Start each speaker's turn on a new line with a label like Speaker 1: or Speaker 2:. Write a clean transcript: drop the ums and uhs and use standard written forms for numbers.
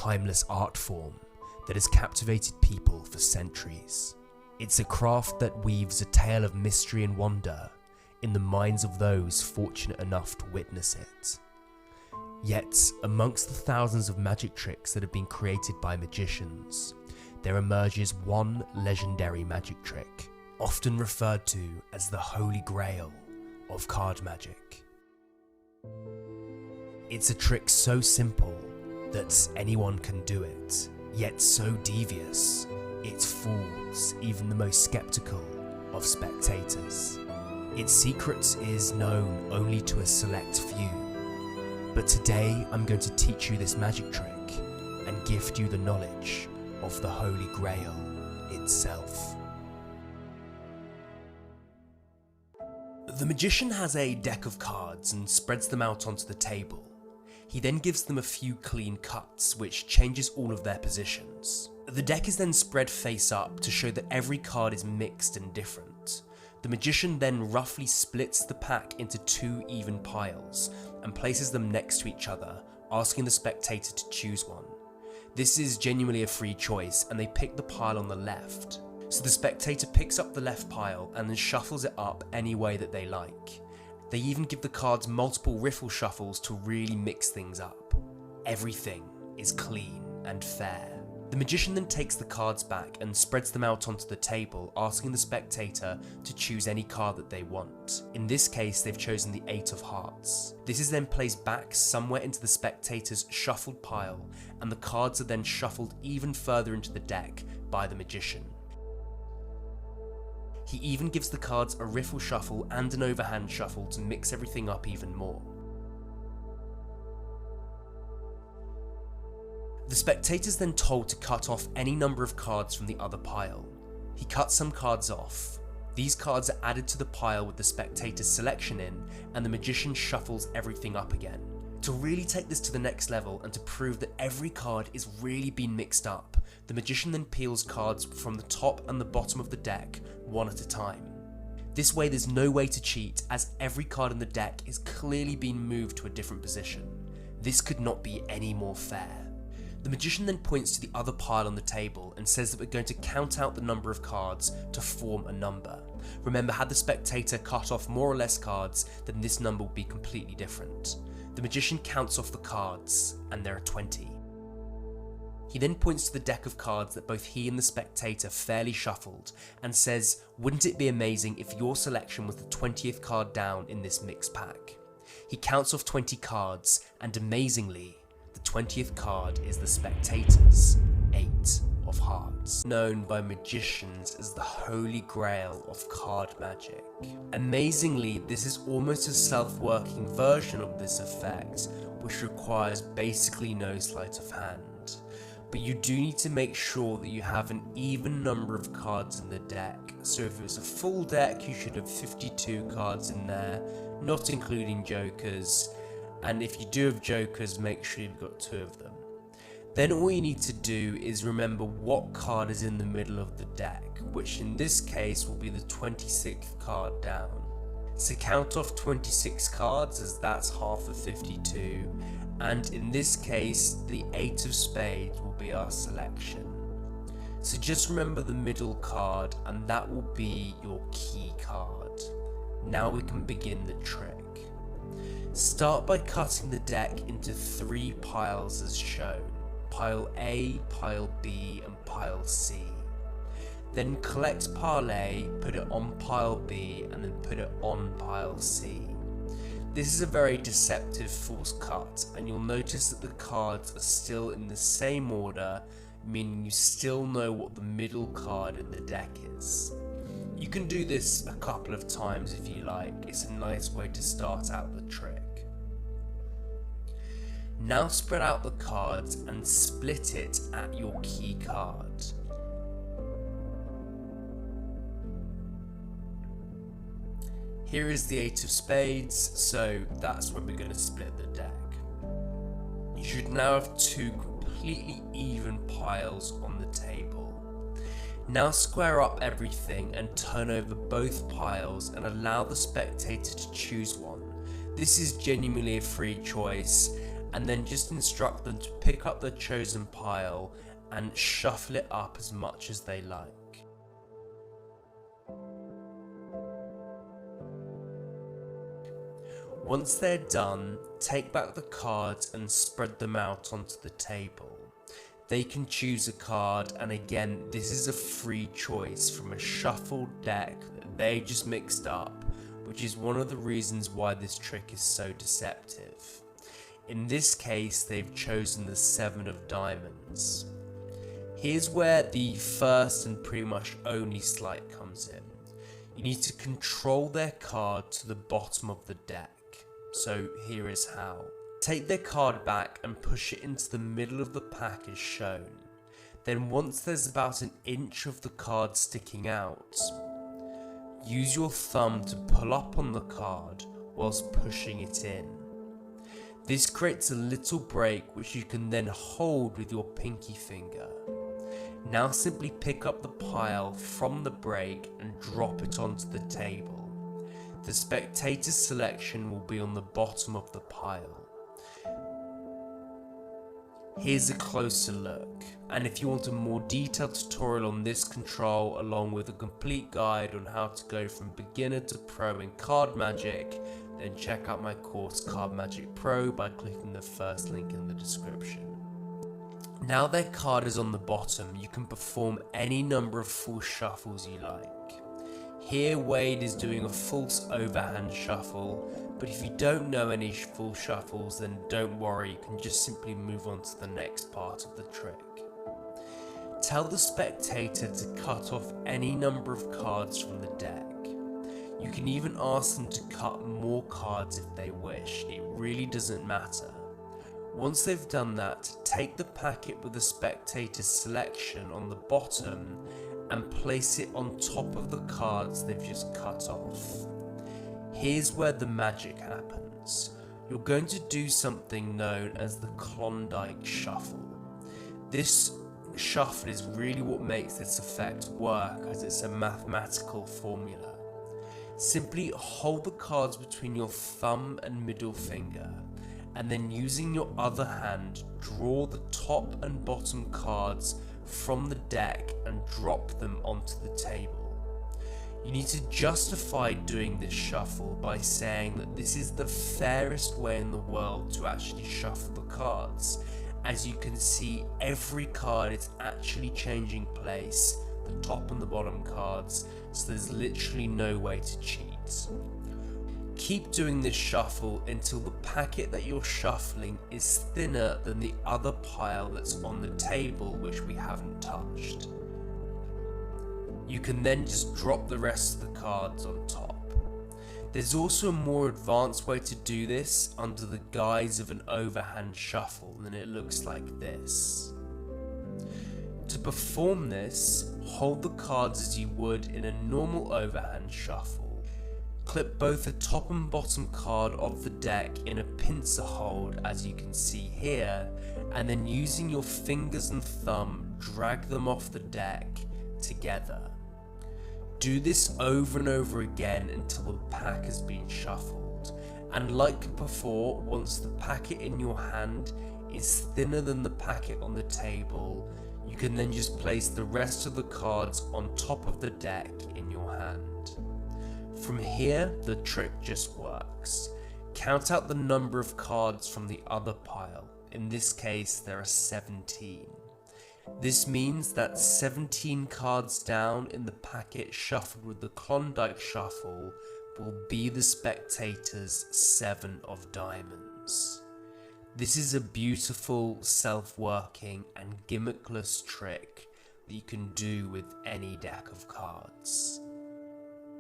Speaker 1: timeless art form that has captivated people for centuries. It's a craft that weaves a tale of mystery and wonder in the minds of those fortunate enough to witness it. Yet, amongst the thousands of magic tricks that have been created by magicians, there emerges one legendary magic trick, often referred to as the Holy Grail of card magic. It's a trick so simple that anyone can do it, yet so devious it fools even the most skeptical of spectators. Its secret is known only to a select few, but today I'm going to teach you this magic trick and gift you the knowledge of the Holy Grail itself. The magician has a deck of cards and spreads them out onto the table. He then gives them a few clean cuts, which changes all of their positions. The deck is then spread face up to show that every card is mixed and different. The magician then roughly splits the pack into two even piles and places them next to each other, asking the spectator to choose one. This is genuinely a free choice, and they pick the pile on the left. So the spectator picks up the left pile and then shuffles it up any way that they like. They even give the cards multiple riffle shuffles to really mix things up. Everything is clean and fair. The magician then takes the cards back and spreads them out onto the table, asking the spectator to choose any card that they want. In this case, they've chosen the 8 of Hearts. This is then placed back somewhere into the spectator's shuffled pile, and the cards are then shuffled even further into the deck by the magician. He even gives the cards a riffle shuffle and an overhand shuffle to mix everything up even more. The spectator is then told to cut off any number of cards from the other pile. He cuts some cards off. These cards are added to the pile with the spectator's selection in, and the magician shuffles everything up again. To really take this to the next level and to prove that every card is really being mixed up, the magician then peels cards from the top and the bottom of the deck one at a time. This way there's no way to cheat, as every card in the deck is clearly being moved to a different position. This could not be any more fair. The magician then points to the other pile on the table and says that we're going to count out the number of cards to form a number. Remember, had the spectator cut off more or less cards, then this number would be completely different. The magician counts off the cards, and there are 20. He then points to the deck of cards that both he and the spectator fairly shuffled and says, wouldn't it be amazing if your selection was the 20th card down in this mixed pack? He counts off 20 cards, and amazingly, the 20th card is the spectator's 8 of Hearts, known by magicians as the Holy Grail of card magic. Amazingly, this is almost a self-working version of this effect, which requires basically no sleight of hand. But you do need to make sure that you have an even number of cards in the deck. So if it was a full deck, you should have 52 cards in there, not including jokers. And if you do have jokers, make sure you've got 2 of them. Then all you need to do is remember what card is in the middle of the deck, which in this case will be the 26th card down. So count off 26 cards, as that's half of 52, and in this case the 8 of Spades will be our selection. So just remember the middle card, and that will be your key card. Now we can begin the trick. Start by cutting the deck into 3 piles as shown. Pile A, Pile B, and Pile C. Then collect Pile A, put it on Pile B, and then put it on Pile C. This is a very deceptive false cut, and you'll notice that the cards are still in the same order, meaning you still know what the middle card in the deck is. You can do this a couple of times if you like. It's a nice way to start out the trick. Now spread out the cards and split it at your key card. Here is the 8 of Spades, so that's where we're going to split the deck. You should now have 2 completely even piles on the table. Now square up everything and turn over both piles and allow the spectator to choose one. This is genuinely a free choice, and then just instruct them to pick up the chosen pile and shuffle it up as much as they like. Once they're done, take back the cards and spread them out onto the table. They can choose a card, and again, this is a free choice from a shuffled deck that they just mixed up, which is one of the reasons why this trick is so deceptive. In this case, they've chosen the 7 of diamonds. Here's where the first and pretty much only sleight comes in. You need to control their card to the bottom of the deck. So here is how. Take their card back and push it into the middle of the pack as shown. Then once there's about an inch of the card sticking out, use your thumb to pull up on the card whilst pushing it in. This creates a little break which you can then hold with your pinky finger. Now simply pick up the pile from the break and drop it onto the table. The spectator's selection will be on the bottom of the pile. Here's a closer look, and if you want a more detailed tutorial on this control along with a complete guide on how to go from beginner to pro in card magic, then check out my course Card Magic Pro by clicking the first link in the description. Now their card is on the bottom, you can perform any number of full shuffles you like. Here Wade is doing a false overhand shuffle, but if you don't know any full shuffles then don't worry, you can just simply move on to the next part of the trick. Tell the spectator to cut off any number of cards from the deck. You can even ask them to cut more cards if they wish, it really doesn't matter. Once they've done that, take the packet with the spectator's selection on the bottom and place it on top of the cards they've just cut off. Here's where the magic happens. You're going to do something known as the Klondike Shuffle. This shuffle is really what makes this effect work, as it's a mathematical formula. Simply hold the cards between your thumb and middle finger, and then using your other hand, draw the top and bottom cards from the deck and drop them onto the table. You need to justify doing this shuffle by saying that this is the fairest way in the world to actually shuffle the cards. As you can see, every card is actually changing place, the top and the bottom cards, so there's literally no way to cheat. Keep doing this shuffle until the packet that you're shuffling is thinner than the other pile that's on the table which we haven't touched. You can then just drop the rest of the cards on top. There's also a more advanced way to do this under the guise of an overhand shuffle, and it looks like this. To perform this, hold the cards as you would in a normal overhand shuffle. Clip both the top and bottom card of the deck in a pincer hold as you can see here, and then using your fingers and thumb drag them off the deck together. Do this over and over again until the pack has been shuffled, and like before, once the packet in your hand is thinner than the packet on the table, you can then just place the rest of the cards on top of the deck in your hand. From here, the trick just works. Count out the number of cards from the other pile. In this case, there are 17. This means that 17 cards down in the packet shuffled with the Klondike Shuffle will be the spectator's 7 of diamonds. This is a beautiful, self-working and gimmickless trick that you can do with any deck of cards.